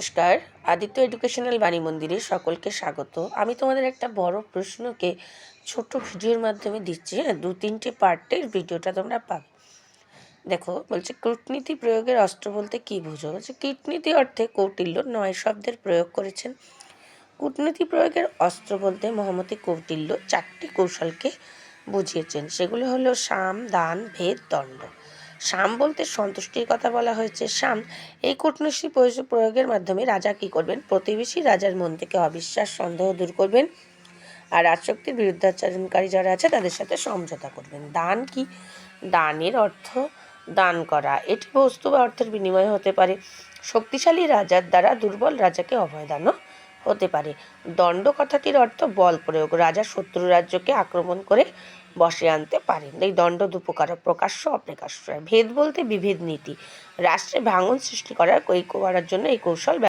নমস্কার, আদিত্য এডুকেশনাল বাণী মন্দিরে সকলকে স্বাগত। আমি তোমাদের একটা বড় প্রশ্নকে ছোট ভিডিওর মাধ্যমে দিচ্ছি। 2-3টে পার্টের ভিডিওটা তোমরা পাবে। দেখো, বলছে কূটনীতি প্রয়োগের অস্ত্র বলতে কী বুঝো? বলছে কূটনীতি অর্থে কৌটিল্য 9 শব্দের প্রয়োগ করেছেন। কূটনীতি প্রয়োগের অস্ত্র বলতে মহামতি কৌটিল্য 4টি কৌশলকে বুঝিয়েছেন। সেগুলো হলো সাম, দান, ভেদ, দণ্ড। সাম বলতে সন্তুষ্টির কথা বলা হয়েছে। সাম এই কূটনীতি প্রয়োগের মাধ্যমে রাজা কী করবেন? প্রতিবেশী রাজার মন থেকে অবিশ্বাস, সন্দেহ দূর করবেন আর রাজশক্তির বিরুদ্ধাচরণকারী যারা আছে তাদের সাথে সমঝোতা করবেন। দান কি? দানের অর্থ দান করা। এটি বস্তু বা অর্থের বিনিময়ে হতে পারে। শক্তিশালী রাজার দ্বারা দুর্বল রাজাকে অভয়দানও হতে পারে। দণ্ড কথাটির অর্থ বল প্রয়োগ। রাজা শত্রু রাজ্যকে আক্রমণ করে বশে আনতে পারেন। এই দণ্ড দুপ্রকার, প্রকাশ্য, অপ্রকাশ্য। ভেদ বলতে বিভেদ নীতি। রাষ্ট্রে ভাঙন সৃষ্টি করার জন্য এই কৌশল